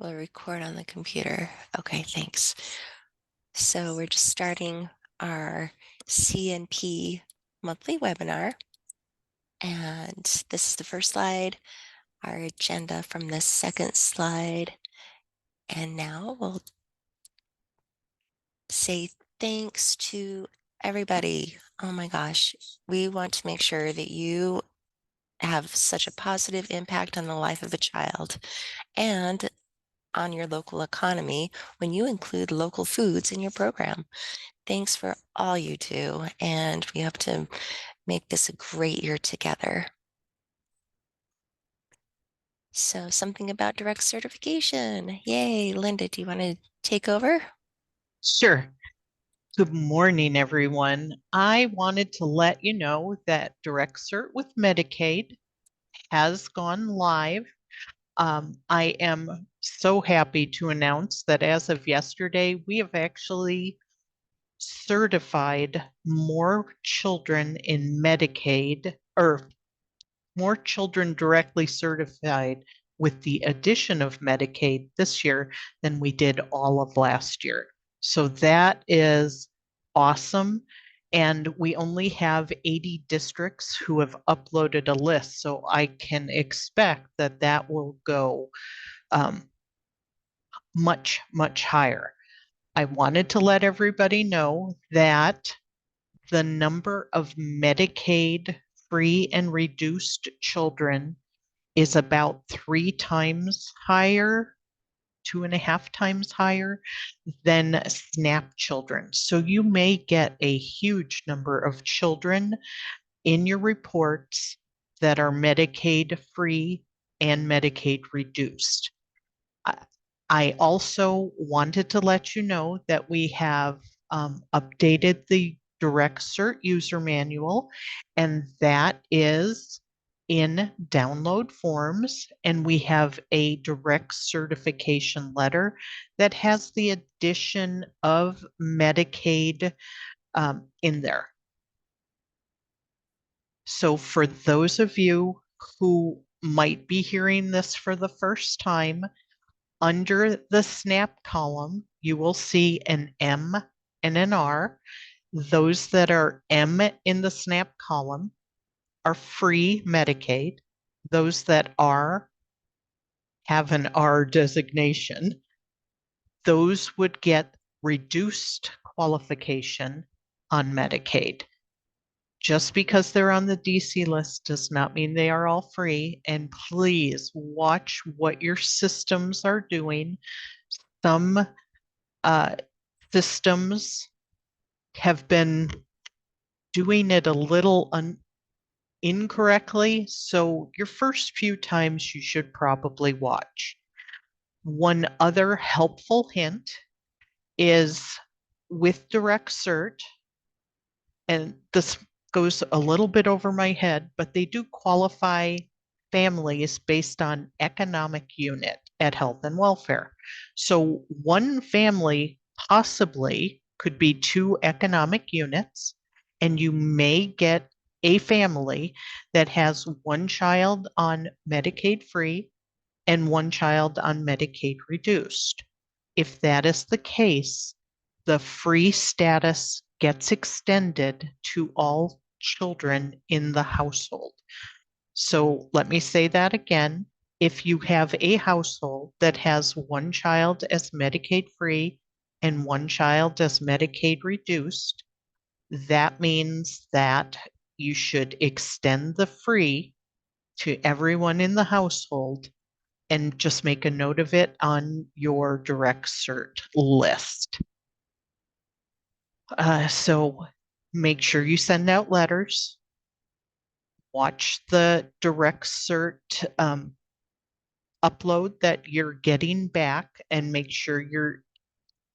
We'll record on the computer. Okay, thanks. So we're just starting our CNP monthly webinar. And this is the first slide, our agenda from the second slide. And now we'll say thanks to everybody. Oh my gosh, we want to make sure that you have such a positive impact on the life of a child and on your local economy when you include local foods in your program. Thanks for all you do, and we hope to make this a great year together. So something about direct certification. Yay, Lynda, do you want to take over? Sure. Good morning, everyone. I wanted to let you know that Direct Cert with Medicaid has gone live. I am so happy to announce that as of yesterday, we have actually certified more children in Medicaid, or more children directly certified with the addition of Medicaid this year than we did all of last year. So that is awesome. And we only have 80 districts who have uploaded a list. So I can expect that that will go much, much higher. I wanted to let everybody know that the number of Medicaid free and reduced children is about 3 times higher, 2.5 times higher than SNAP children. So you may get a huge number of children in your reports that are Medicaid free and Medicaid reduced. I also wanted to let you know that we have updated the Direct Cert user manual, and that is in download forms. And we have a direct certification letter that has the addition of Medicaid in there. So for those of you who might be hearing this for the first time, under the SNAP column, you will see an M and an R. Those that are M in the SNAP column are free Medicaid. Those that have an R designation, those would get reduced qualification on Medicaid. Just because they're on the DC list does not mean they are all free. And please watch what your systems are doing. Some systems have been doing it a little incorrectly. So your first few times you should probably watch. One other helpful hint is with Direct Cert, and this goes a little bit over my head, but they do qualify families based on economic unit at health and welfare. So one family possibly could be 2 economic units, and you may get a family that has one child on Medicaid free and one child on Medicaid reduced. If that is the case, the free status gets extended to all children in the household. So let me say that again. If you have a household that has one child as Medicaid free and one child as Medicaid reduced, that means that you should extend the free to everyone in the household and just make a note of it on your direct cert list. So make sure you send out letters. Watch the direct cert upload that you're getting back and make sure you're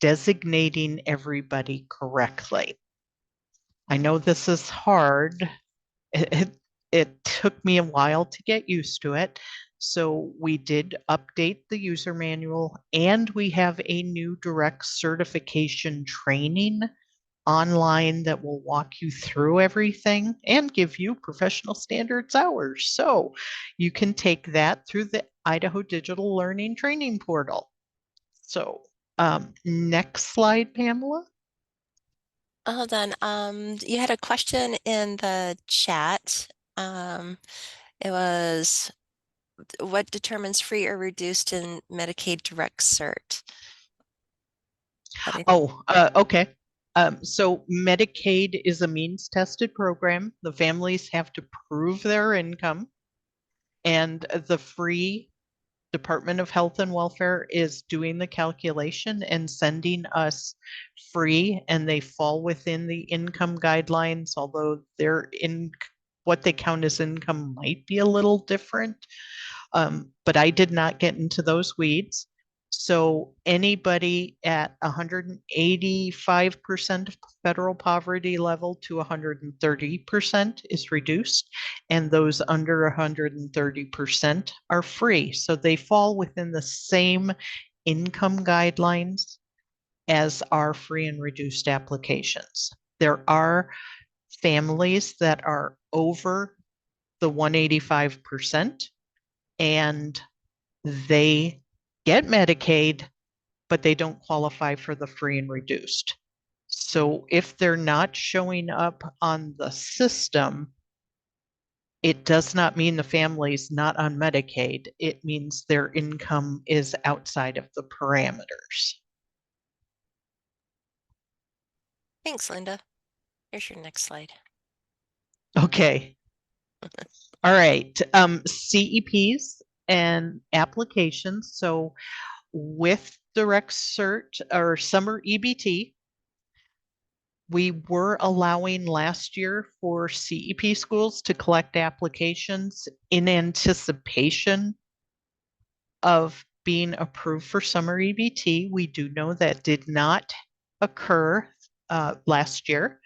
designating everybody correctly. I know this is hard. It took me a while to get used to it. So we did update the user manual, and we have a new direct certification training online that will walk you through everything and give you professional standards hours. So you can take that through the Idaho Digital Learning Training Portal. So, next slide, Pamela. Hold on. You had a question in the chat. It was what determines free or reduced in Medicaid direct cert? But I, Oh, okay. So Medicaid is a means tested program. The families have to prove their income, and the free Department of Health and Welfare is doing the calculation and sending us free, and they fall within the income guidelines, although they're in what they count as income might be a little different. But I did not get into those weeds. So anybody at 185% federal poverty level to 130% is reduced, and those under 130% are free. So they fall within the same income guidelines as our free and reduced applications. There are families that are over the 185%, and they get Medicaid, but they don't qualify for the free and reduced. So if they're not showing up on the system, it does not mean the family's not on Medicaid. It means their income is outside of the parameters. thanks, Linda. Here's your next slide. Okay. All right. CEPs and applications. So with direct cert or summer EBT, we were allowing last year for CEP schools to collect applications in anticipation of being approved for summer EBT. We do know that did not occur last year.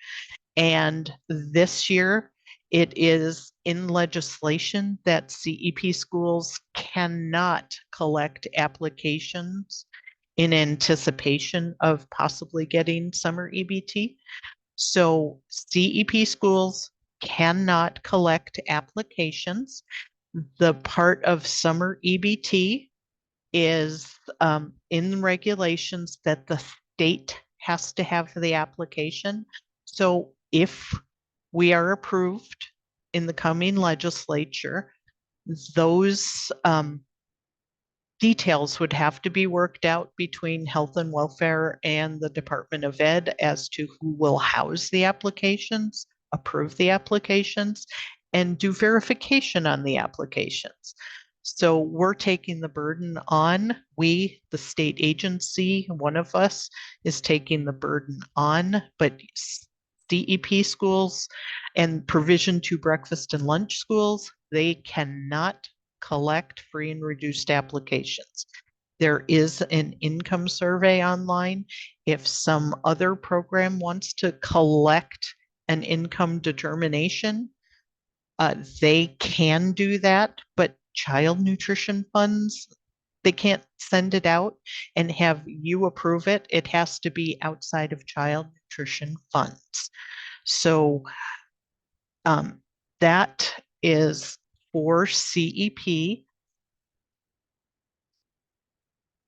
And this year, it is in legislation that CEP schools cannot collect applications in anticipation of possibly getting summer EBT. So CEP schools cannot collect applications. The part of summer EBT is in regulations that the state has to have the application. So if we are approved in the coming legislature, those details would have to be worked out between health and welfare and the Department of Ed as to who will house the applications, approve the applications, and do verification on the applications. So we're taking the burden on, we, the state agency, one of us is taking the burden on, but CEP schools and provision to breakfast and lunch schools, they cannot collect free and reduced applications. There is an income survey online. If some other program wants to collect an income determination, they can do that, but child nutrition funds, they can't send it out and have you approve it. It has to be outside of child nutrition funds. So that is for CEP.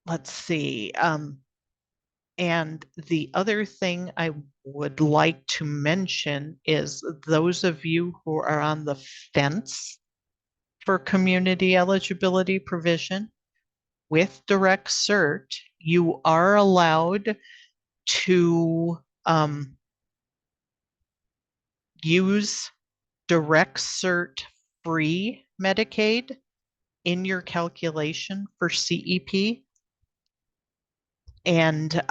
Let's see. And the other thing I would like to mention is those of you who are on the fence for community eligibility provision with direct cert, you are allowed to use direct cert free Medicaid in your calculation for CEP. And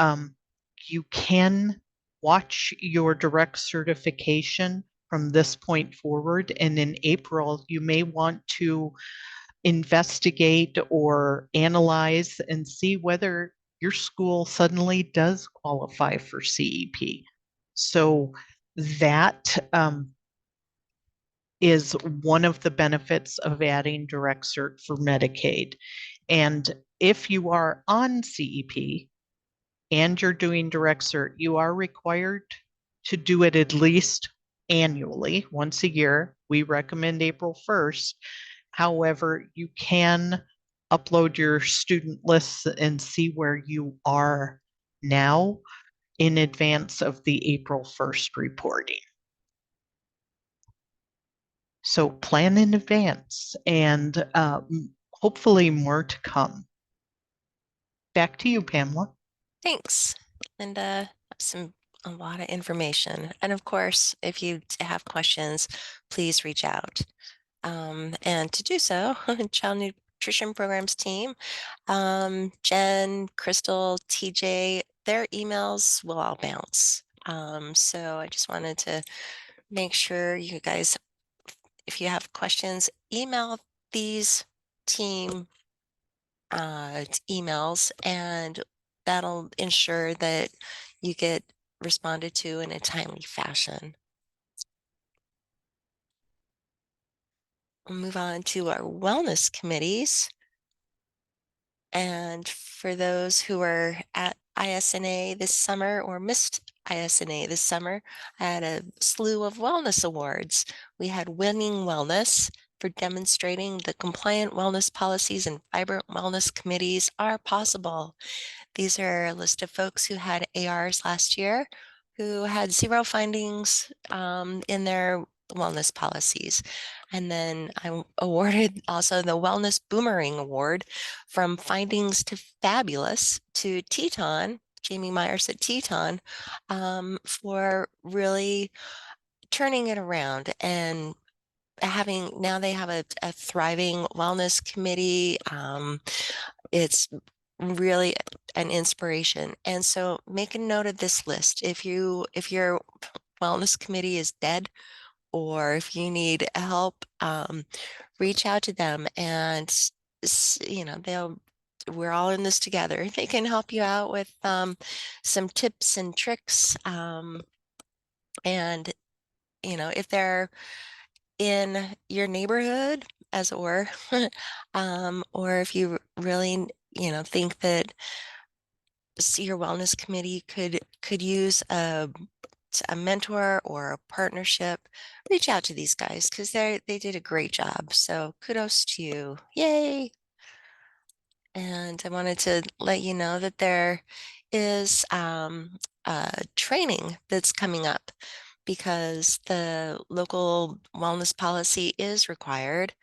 you can watch your direct certification from this point forward. And in April, you may want to investigate or analyze and see whether your school suddenly does qualify for CEP. So that is one of the benefits of adding direct cert for Medicaid. And if you are on CEP, and you're doing direct cert, you are required to do it at least annually, once a year. We recommend April 1st. However, you can upload your student lists and see where you are now in advance of the April 1st reporting. So plan in advance and hopefully more to come. Back to you, Pamela. Thanks, Linda. A lot of information. And of course, if you have questions, please reach out. And to do so, Child Nutrition Programs team, Jen, Crystal, TJ, their emails will all bounce. So I just wanted to make sure you guys, if you have questions, email these team emails, and that'll ensure that you get responded to in a timely fashion. We'll move on to our wellness committees. And for those who are at ISNA this summer or missed ISNA this summer, I had a slew of wellness awards. We had Winning Wellness for demonstrating the compliant wellness policies and vibrant wellness committees are possible. These are a list of folks who had ARs last year who had zero findings in their wellness policies. And then I awarded also the Wellness Boomerang Award from findings to fabulous to Teton, Jamie Myers at Teton, for really turning it around and having now they have a thriving wellness committee. It's really an inspiration. And so make a note of this list. If your wellness committee is dead or if you need help, reach out to them and we're all in this together. They can help you out with some tips and tricks. And if they're in your neighborhood, as or if you really, think that your wellness committee could use a mentor or a partnership, reach out to these guys because they did a great job. So kudos to you. Yay. And I wanted to let you know that there is training that's coming up because the local wellness policy is required.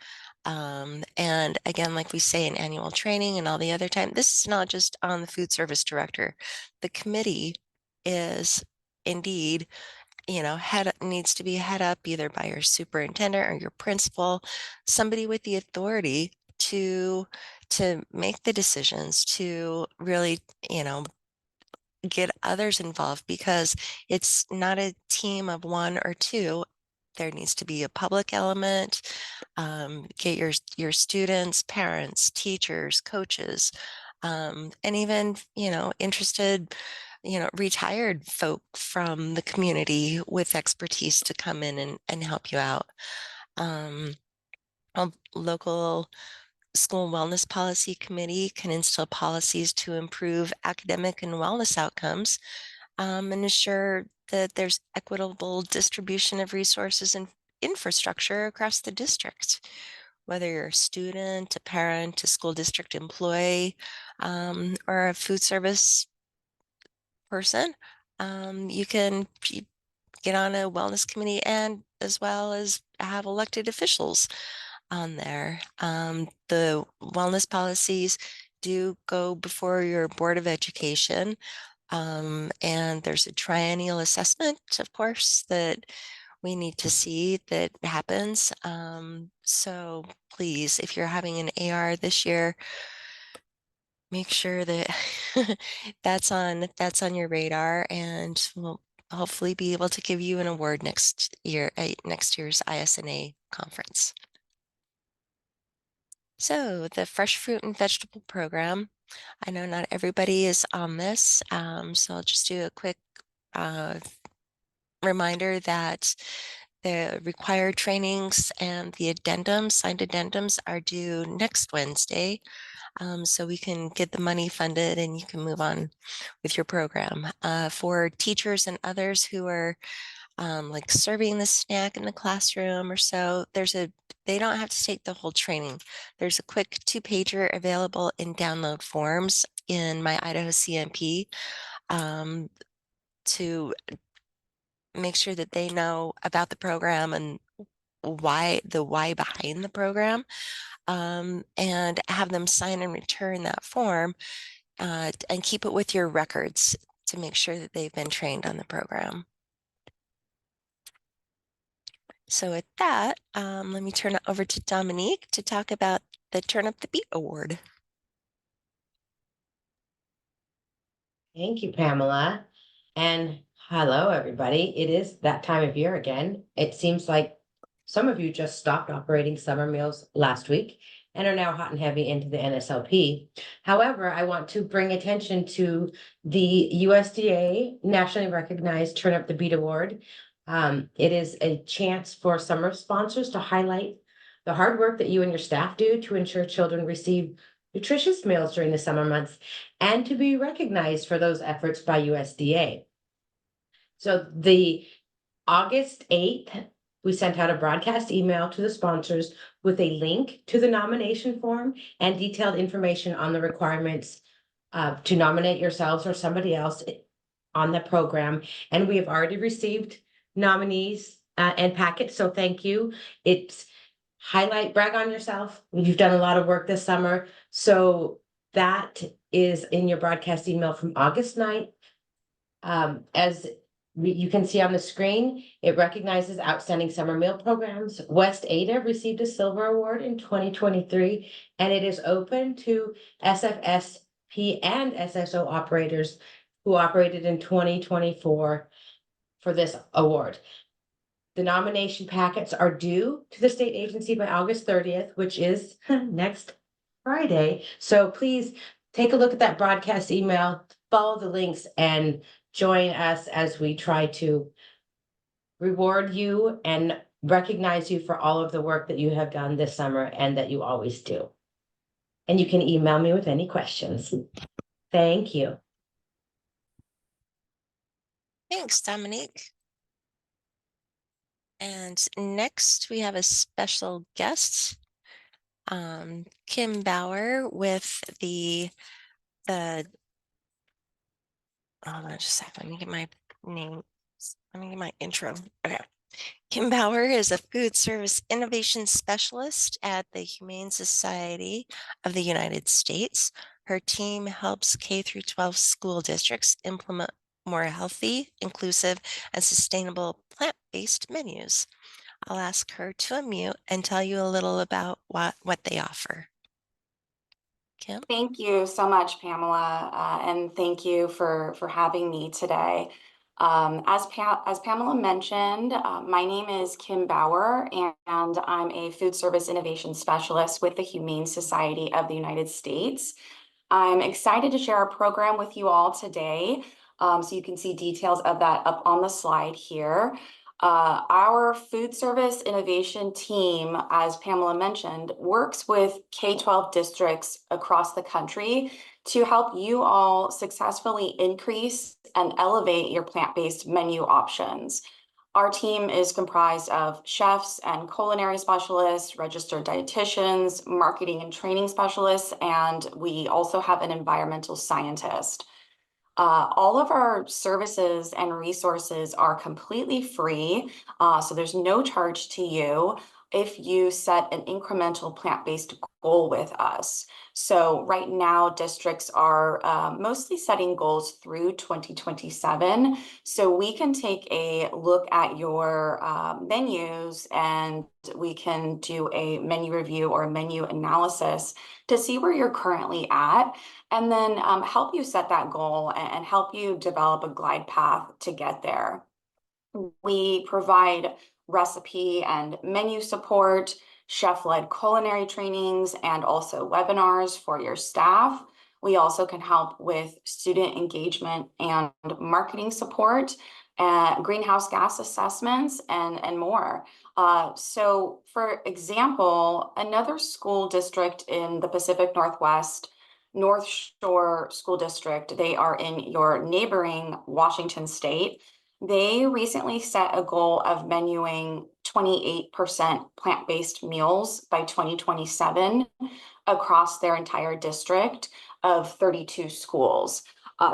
And again, like we say in annual training and all the other time, this is not just on the food service director. The committee is indeed, head needs to be head up either by your superintendent or your principal, somebody with the authority to make the decisions, to really, get others involved because it's not a team of one or two. There needs to be a public element. Get your students, parents, teachers, coaches, and even interested retired folk from the community with expertise to come in and help you out. A local school wellness policy committee can instill policies to improve academic and wellness outcomes, and ensure that there's equitable distribution of resources and infrastructure across the district. Whether you're a student, a parent, a school district employee, or a food service person, you can get on a wellness committee and as well as have elected officials on there. The wellness policies do go before your Board of Education. And there's a triennial assessment, of course, that we need to see that happens. So please, if you're having an AR this year, make sure that that's on your radar, and we'll hopefully be able to give you an award next year at next year's ISNA conference. So the fresh fruit and vegetable program, I know not everybody is on this, so I'll just do a quick uh, reminder that the required trainings and the addendums, signed addendums, are due next Wednesday. So we can get the money funded and you can move on with your program. For teachers and others who are like serving the snack in the classroom or so. They don't have to take the whole training. There's a quick 2-pager available in download forms in my Idaho CNP to make sure that they know about the program and why behind the program, and have them sign and return that form, and keep it with your records to make sure that they've been trained on the program. So with that, let me turn it over to Dominique to talk about the Turn Up the Beat Award. Thank you, Pamela. And hello, everybody. It is that time of year again. It seems like some of you just stopped operating summer meals last week and are now hot and heavy into the NSLP. However, I want to bring attention to the USDA nationally recognized Turn Up the Beat Award. It is a chance for summer sponsors to highlight the hard work that you and your staff do to ensure children receive nutritious meals during the summer months and to be recognized for those efforts by USDA. So the August 8th, we sent out a broadcast email to the sponsors with a link to the nomination form and detailed information on the requirements to nominate yourselves or somebody else on the program. And we have already received nominees and packets, so thank you. It's brag on yourself. You've done a lot of work this summer. So that is in your broadcast email from August 9th. As you can see on the screen, it recognizes outstanding summer meal programs. West Ada received a silver award in 2023, and it is open to SFSP and SSO operators who operated in 2024 for this award. The nomination packets are due to the state agency by August 30th, which is next Friday. So please take a look at that broadcast email, follow the links, and join us as we try to reward you and recognize you for all of the work that you have done this summer and that you always do. And you can email me with any questions. Thank you. Thanks, Dominique. And next we have a special guest, Kim Bauer with the hold on just a second. Let me get my name. Let me get my intro. Okay. Kim Bauer is a food service innovation specialist at the Humane Society of the United States. Her team helps K through 12 school districts implement more healthy, inclusive, and sustainable plant-based menus. I'll ask her to unmute and tell you a little about what they offer. Kim? Thank you so much, Pamela, and thank you for having me today. As Pamela mentioned, my name is Kim Bauer, and I'm a food service innovation specialist with the Humane Society of the United States. I'm excited to share our program with you all today. So you can see details of that up on the slide here. Our food service innovation team, as Pamela mentioned, works with K-12 districts across the country to help you all successfully increase and elevate your plant-based menu options. Our team is comprised of chefs and culinary specialists, registered dietitians, marketing and training specialists, and we also have an environmental scientist. All of our services and resources are completely free, so there's no charge to you if you set an incremental plant-based goal with us. So right now, districts are mostly setting goals through 2027. So we can take a look at your menus and we can do a menu review or a menu analysis to see where you're currently at, and then help you set that goal and help you develop a glide path to get there. We provide recipe and menu support, chef-led culinary trainings, and also webinars for your staff. We also can help with student engagement and marketing support, greenhouse gas assessments, and more. So for example, another school district in the Pacific Northwest, North Shore School District, they are in your neighboring Washington state. They recently set a goal of menuing 28% plant-based meals by 2027 across their entire district of 32 schools.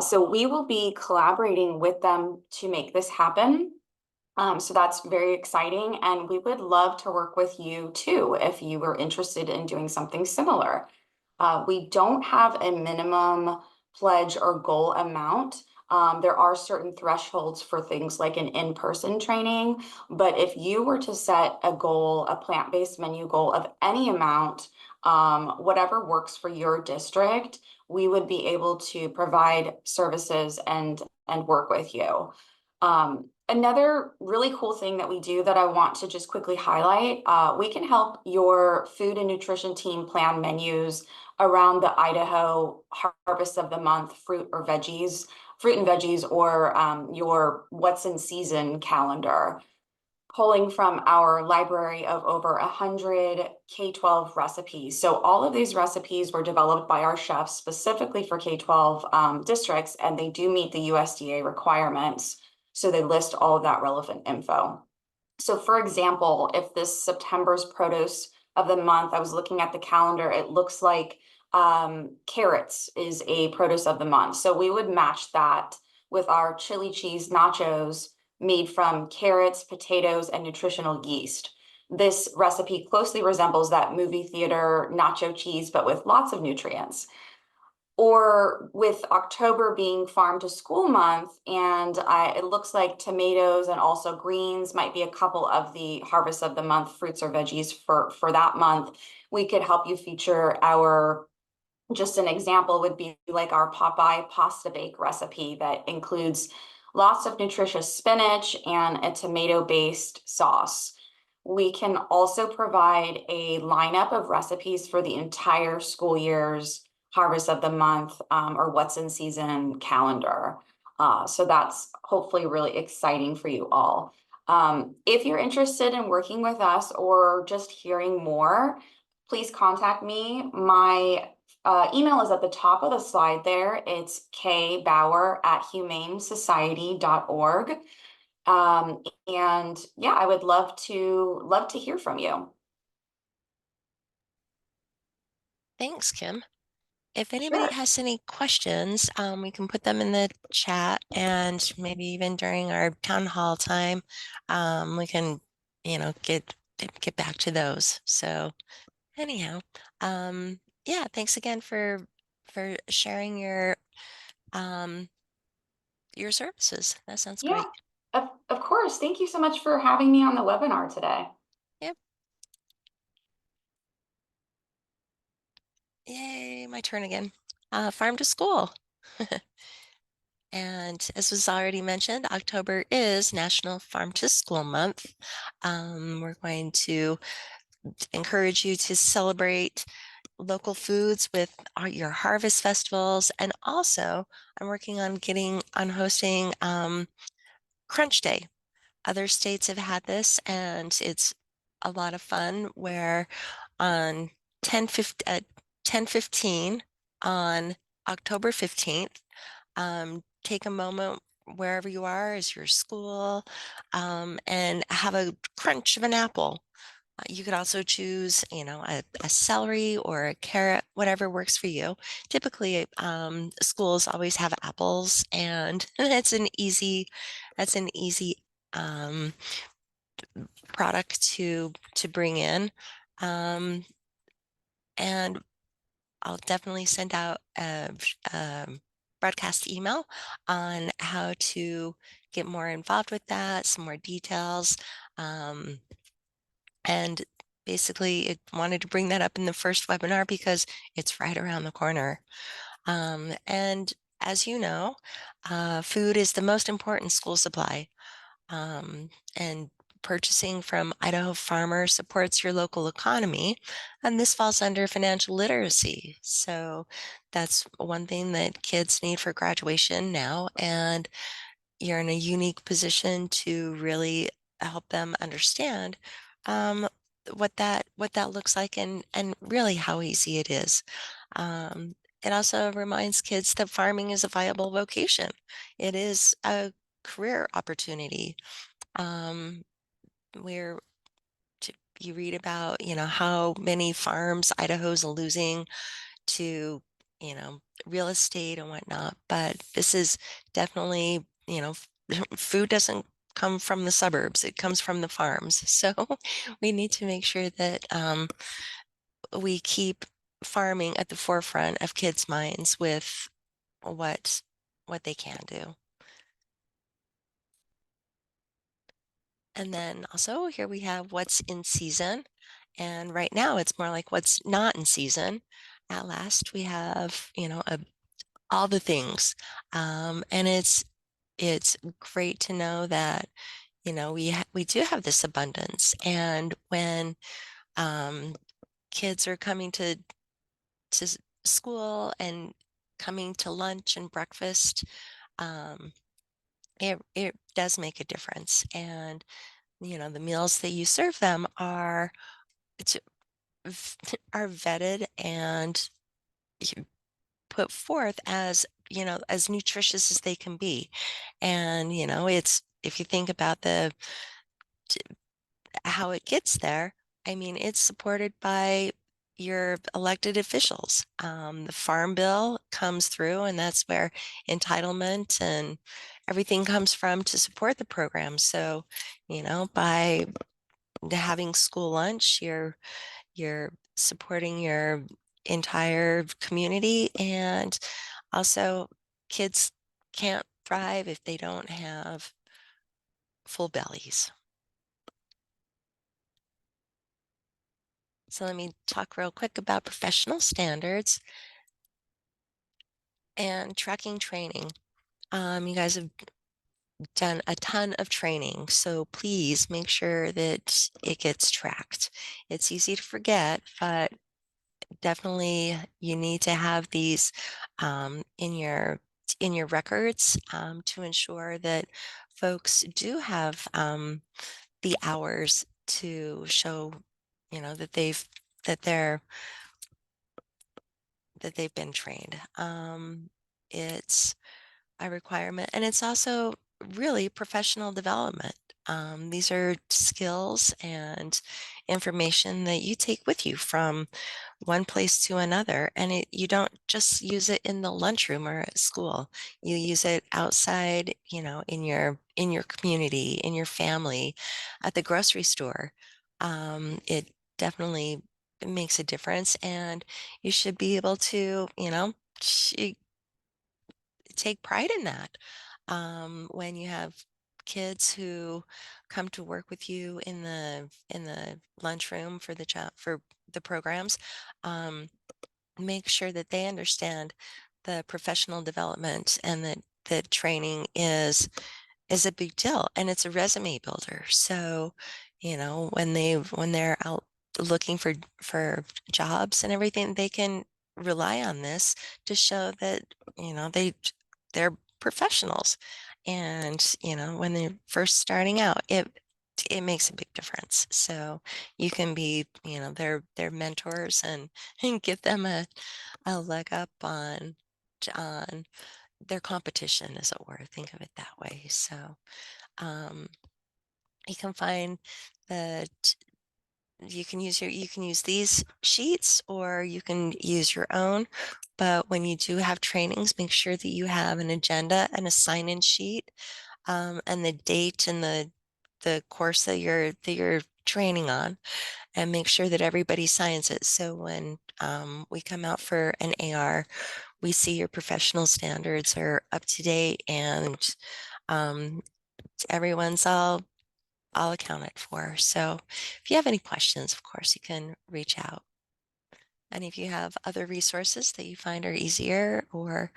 So we will be collaborating with them to make this happen. So that's very exciting, and we would love to work with you too if you were interested in doing something similar. We don't have a minimum pledge or goal amount. There are certain thresholds for things like an in-person training, but if you were to set a goal, a plant-based menu goal of any amount, whatever works for your district, we would be able to provide services and work with you. Another really cool thing that we do that I want to just quickly highlight, we can help your food and nutrition team plan menus around the Idaho harvest of the month fruit and veggies, or your what's in season calendar, pulling from our library of over 100 K-12 recipes. So all of these recipes were developed by our chefs specifically for K-12 districts, and they do meet the USDA requirements. So they list all of that relevant info. So for example, if this September's produce of the month, I was looking at the calendar, it looks like carrots is a produce of the month. So we would match that with our chili cheese nachos made from carrots, potatoes, and nutritional yeast. This recipe closely resembles that movie theater nacho cheese, but with lots of nutrients. Or with October being farm to school month, and it looks like tomatoes and also greens might be a couple of the harvests of the month, fruits or veggies for that month. We could help you feature our, just an example would be like our Popeye pasta bake recipe that includes lots of nutritious spinach and a tomato-based sauce. We can also provide a lineup of recipes for the entire school year's harvest of the month, or what's in season calendar. So that's hopefully really exciting for you all. If you're interested in working with us or just hearing more, please contact me. My email is at the top of the slide there. It's kbauer@humanesociety.org. And yeah, I would love to hear from you. Thanks, Kim. If anybody Sure. has any questions, we can put them in the chat, and maybe even during our town hall time, we can, get back to those. So anyhow, yeah, thanks again for sharing um your services. That sounds Yeah, great. of course. Thank you so much for having me on the webinar today. Yep. Yay, my turn again. Farm to school. And as was already mentioned, October is National Farm to School Month. We're going to encourage you to celebrate local foods with your harvest festivals. And also, I'm working on hosting Crunch Day. Other states have had this, and it's a lot of fun where on 10:15 on October 15th, take a moment wherever you are as your school, and have a crunch of an apple. You could also choose, a celery or a carrot, whatever works for you. Typically, schools always have apples, and that's an easy um, product to bring in. Um, and I'll definitely send out a broadcast email on how to get more involved with that, some more details. And basically, it wanted to bring that up in the first webinar because it's right around the corner. And as you know, food is the most important school supply. And purchasing from Idaho farmers supports your local economy, and this falls under financial literacy. So that's one thing that kids need for graduation now, and you're in a unique position to really help them understand um, what that looks like, and really how easy it is. It also reminds kids that farming is a viable vocation. It is a career opportunity. Um, we're you read about, how many farms Idaho's losing to, real estate and whatnot. But this is definitely, food doesn't come from the suburbs, it comes from the farms. So we need to make sure that we keep farming at the forefront of kids' minds with what what they can do. And then also here we have what's in season. And right now it's more like what's not in season. At last we have, all the things. And it's great to know that, we do have this abundance. And when um, kids are coming to school and coming to lunch and breakfast, um, it does make a difference. And the meals that you serve them it's are vetted and put forth as as nutritious as they can be. And it's if you think about how it gets there, I mean, it's supported by your elected officials. The farm bill comes through, and that's where entitlement and everything comes from to support the program. So, by having school lunch, you're supporting your entire community, and also kids can't thrive if they don't have full bellies. So let me talk real quick about professional standards and tracking training. You guys have done a ton of training, so please make sure that it gets tracked. It's easy to forget, but definitely you need to have these in your records to ensure that folks do have the hours to show that that they're they've been trained. It's a requirement, and it's also really professional development. These are skills and information that you take with you from one place to another, and you don't just use it in the lunchroom or at school. You use it outside, in your community, in your family, at the grocery store. It definitely makes a difference, and you should be able to, take pride in that. When you have kids who come to work with you in the lunchroom for for the programs, um, make sure that they understand the professional development and that the training is a big deal, and it's a resume builder. So, when they're out looking for jobs and everything, they can rely on this to show that, they're professionals. And, when they're first starting out, it makes a big difference. So you can be, their mentors and give them a leg up on their competition, as it were. Think of it that way. So um, you can find that you can use these sheets or you can use your own. But when you do have trainings, make sure that you have an agenda and a sign-in sheet, and the date and the course that you're training on, and make sure that everybody signs it. So when we come out for an AR, we see your professional standards are up to date, and um, everyone's all accounted for. So if you have any questions, of course, you can reach out. And if you have other resources that you find are easier or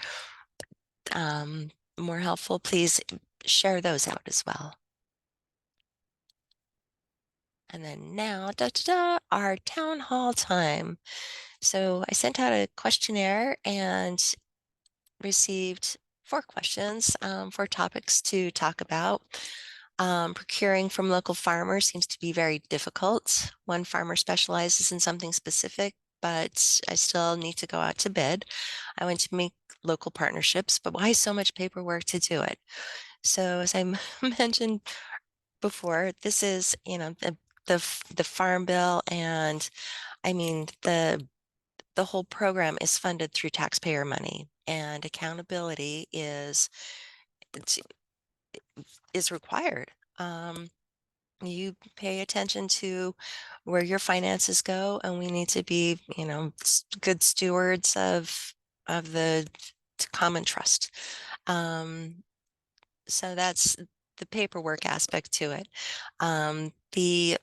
more helpful, please share those out as well. And then now, our town hall time. So I sent out a questionnaire and received 4 questions for topics to talk about. Procuring from local farmers seems to be very difficult. One farmer specializes in something specific, but I still need to go out to bid. I want to make local partnerships, but why so much paperwork to do it? So as I mentioned before, this is, the farm bill, and I mean the whole program is funded through taxpayer money, and accountability is required. You pay attention to where your finances go, and we need to be, good stewards of the common trust. So that's the paperwork aspect to it. The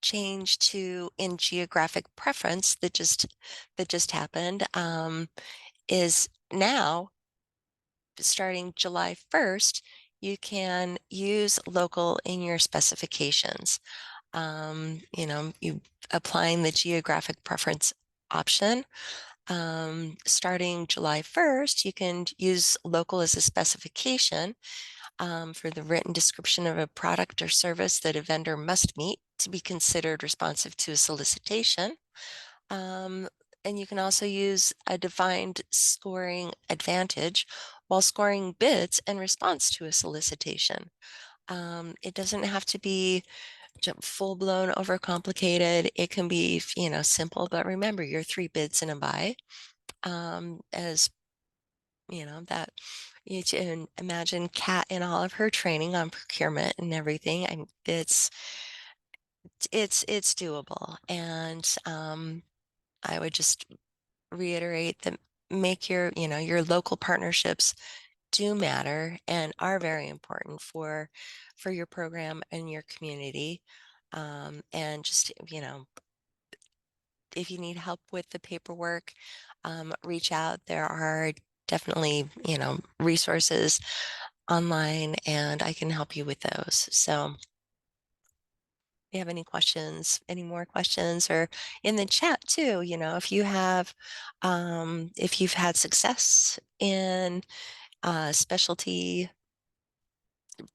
change to in geographic preference that just happened, is now starting July 1st, you can use local in your specifications. You applying the geographic preference option. Starting July 1st, you can use local as a specification, for the written description of a product or service that a vendor must meet to be considered responsive to a solicitation. Um, and you can also use a defined scoring advantage while scoring bids in response to a solicitation. It doesn't have to be full blown overcomplicated. It can be, simple, but remember your three bids and a buy. As that you can imagine Kat in all of her training on procurement and everything. It's doable. And I would just reiterate that make your local partnerships do matter and are very important for your program and your community. And just, if you need help with the paperwork, reach out. There are definitely, resources online, and I can help you with those. So if you have any more questions, or in the chat too, if you've had success in specialty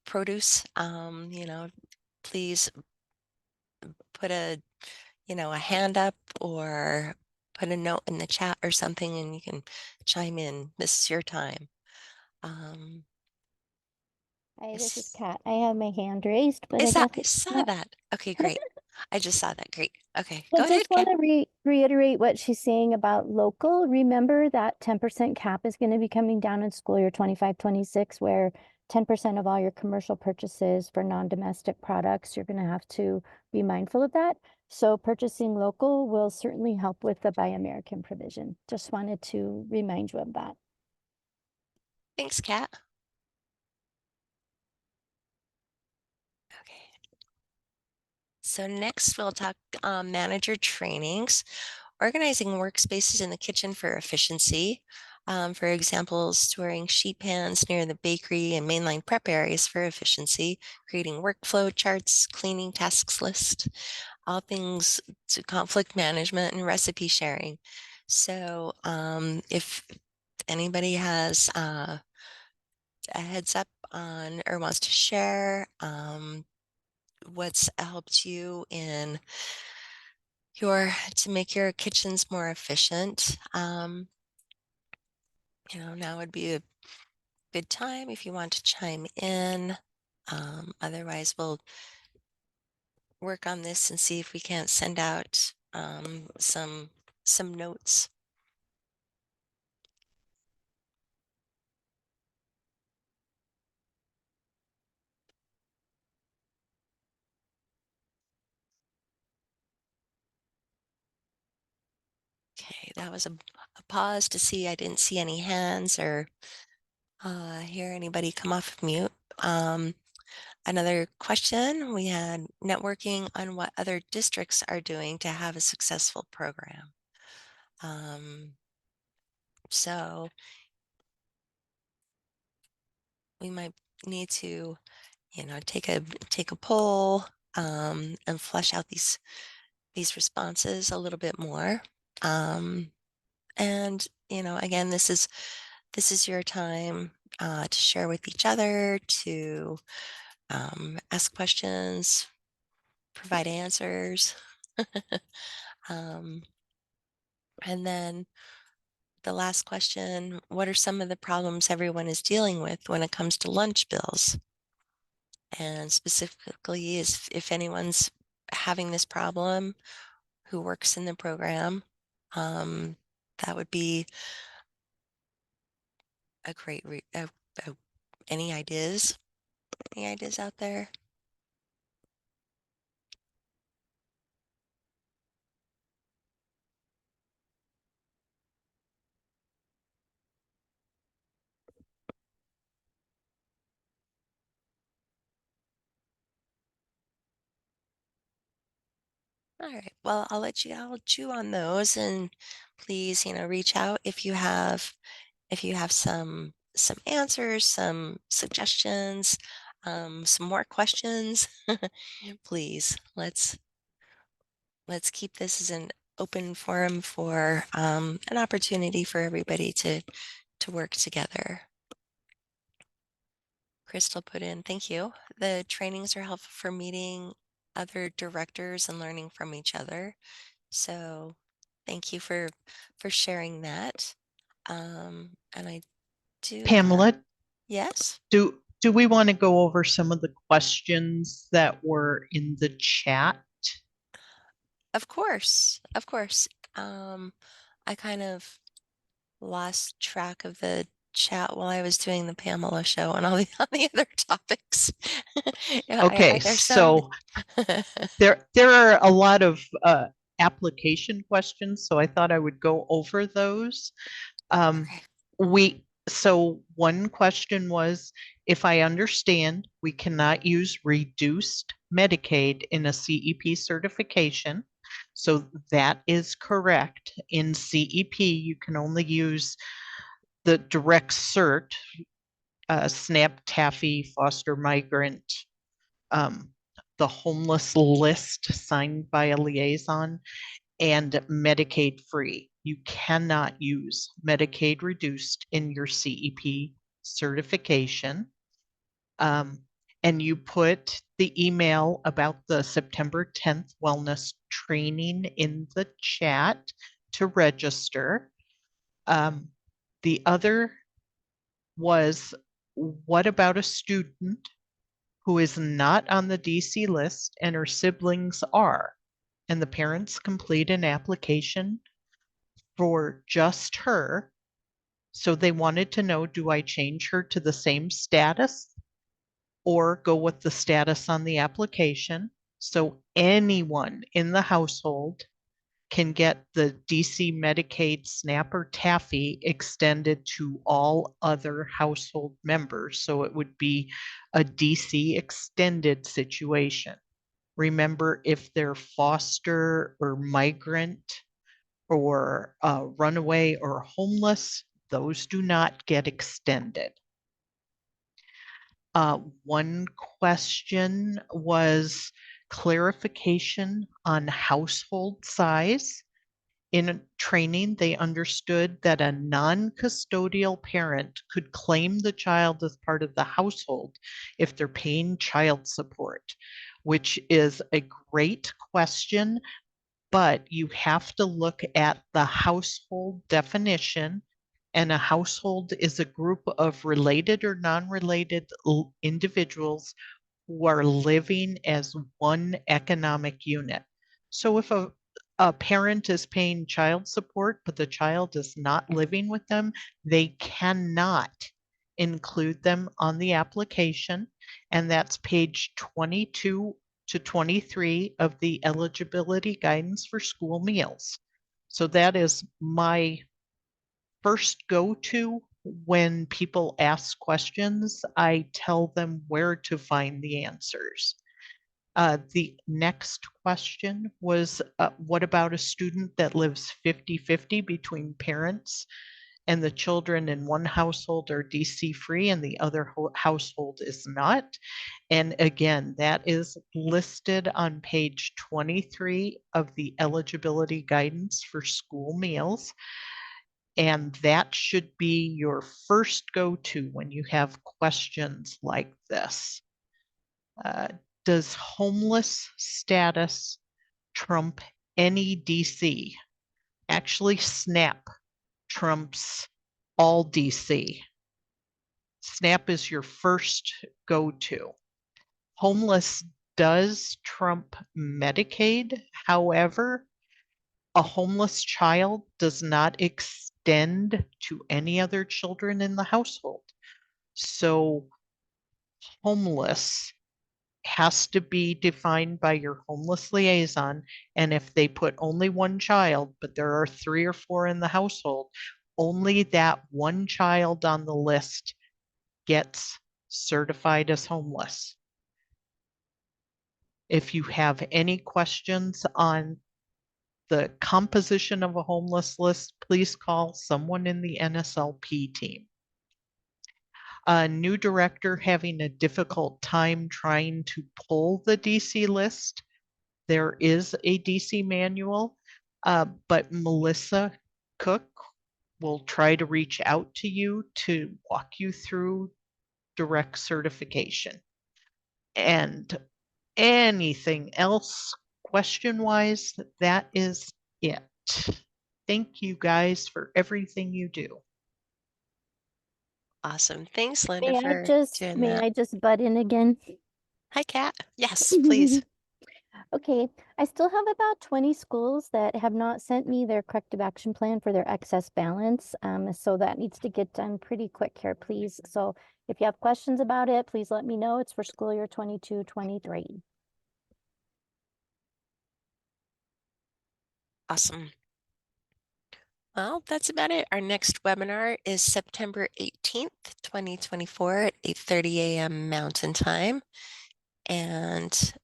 produce, please put a hand up, or put a note in the chat or something, and you can chime in. This is your time. Hi, this is Yes. Kat. I have my hand raised, but I I saw, guess I it's saw not. that. Okay, great. I just saw that. Great. Okay, So go just ahead, want Kat. to reiterate what she's saying about local. Remember that 10% cap is going to be coming down in school year 25-26, where 10% of all your commercial purchases for non-domestic products, you're going to have to be mindful of that. So purchasing local will certainly help with the Buy American provision. Just wanted to remind you of that. Thanks, Kat. Okay. So next we'll talk manager trainings, organizing workspaces in the kitchen for efficiency. For example, storing sheet pans near the bakery and mainline prep areas for efficiency, creating workflow charts, cleaning tasks list, all things to conflict management and recipe sharing. So if anybody has a heads up on or wants to share what's helped you in to make your kitchens more efficient, now would be a good time if you want to chime in. Otherwise, we'll work on this and see if we can't send out some notes. Okay, that was a pause to see. I didn't see any hands or hear anybody come off of mute. Another question, we had networking on what other districts are doing to have a successful program. So we might need to, take a poll, and flesh out these responses a little bit more. And again, this is your time to share with each other, to ask questions, provide answers. And then the last question, what are some of the problems everyone is dealing with when it comes to lunch bills? And specifically, is if anyone's having this problem who works in the program, um, that would be a great, a- any ideas? Any ideas out there? All right. Well, I'll chew on those and please, reach out if you have some answers, some suggestions, some more questions. Please, let's keep this as an open forum for an opportunity for everybody to work together. Crystal put in, thank you. The trainings are helpful for meeting other directors and learning from each other. So thank you for sharing that. And I do have, Pamela, yes, do we want to go over some of the questions that were in the chat? of course, of course. I kind of lost track of the chat while I was doing the Pamela show and all the on the other topics. Yeah, Okay, there's some. so there are a lot of application questions, so I thought I would go over those. Okay. So one question was, if I understand, we cannot use reduced Medicaid in a CEP certification. So that is correct. In CEP, you can only use the direct cert, SNAP, TAFI, foster migrant, um, the homeless list signed by a liaison, and Medicaid free. You cannot use Medicaid reduced in your CEP certification. And you put the email about the September 10th wellness training in the chat to register. The other was, what about a student who is not on the DC list and her siblings are, and the parents complete an application for just her? So they wanted to know, do I change her to the same status or go with the status on the application? So anyone in the household can get the DC Medicaid SNAP or TAFI extended to all other household members. So it would be a DC extended situation. Remember, if they're foster or migrant or runaway or homeless, those do not get extended. One question was clarification on household size. In training, they understood that a non-custodial parent could claim the child as part of the household if they're paying child support, which is a great question, but you have to look at the household definition. And a household is a group of related or non-related individuals who are living as one economic unit. So if a parent is paying child support, but the child is not living with them, they cannot include them on the application. And that's page 22 to 23 of the eligibility guidance for school meals. So that is my first go-to when people ask questions. I tell them where to find the answers. The next question was, what about a student that lives 50-50 between parents and the children in one household are DC free and the other household is not? And again, that is listed on page 23 of the eligibility guidance for school meals. And that should be your first go-to when you have questions like this. Does homeless status trump any DC? Actually, SNAP trumps all DC. SNAP is your first go-to. Homeless does trump Medicaid. However, a homeless child does not extend to any other children in the household. So homeless has to be defined by your homeless liaison. And if they put only one child, but there are 3 or 4 in the household, only that one child on the list gets certified as homeless. If you have any questions on the composition of a homeless list, please call someone in the NSLP team. A new director having a difficult time trying to pull the DC list. There is a DC manual, but Melissa Cook will try to reach out to you to walk you through direct certification. And anything else question-wise, that is it. Thank you guys for everything you do. Awesome. Thanks, Lynda, May I for just doing may that. I just butt in again? Hi, Kat. Yes, please. Okay, I still have about 20 schools that have not sent me their corrective action plan for their excess balance. So that needs to get done pretty quick here, please. So if you have questions about it, please let me know. It's for school year 22-23. Awesome. Well, that's about it. Our next webinar is September 18th, 2024 at 8:30 a.m. Mountain Time. And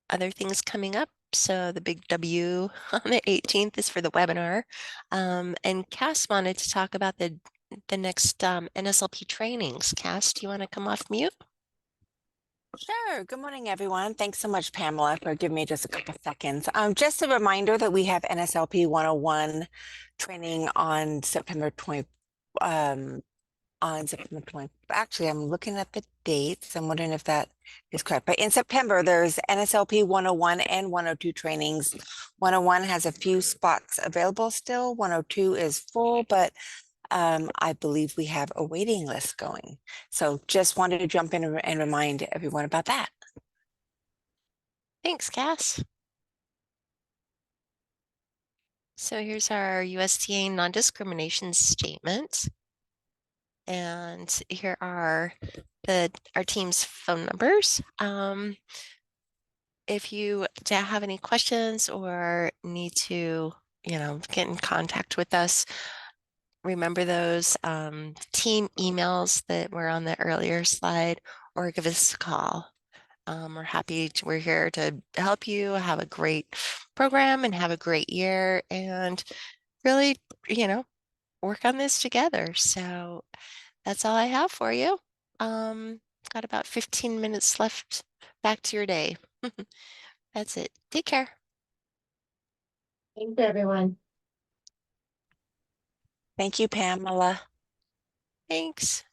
other things coming up. So the big W on the 18th is for the webinar. And Cass wanted to talk about the next NSLP trainings. Cass, do you want to come off mute? Sure. Good morning, everyone. Thanks so much, Pamela, for giving me just a couple seconds. Just a reminder that we have NSLP 101 training on September 20, on September 20. Actually, I'm looking at the dates. I'm wondering if that is correct. But in September, there's NSLP 101 and 102 trainings. 101 has a few spots available still. 102 is full, but I believe we have a waiting list going. So just wanted to jump in and remind everyone about that. Thanks, Cass. So here's our USDA non-discrimination statement. And here are our team's phone numbers. If you have any questions or need to, get in contact with us, remember those team emails that were on the earlier slide, or give us a call. We're here to help you have a great program and have a great year and really, work on this together. So that's all I have for you. Got about 15 minutes left. Back to your day. That's it. Take care. Thanks, everyone. Thank you, Pamela. Thanks.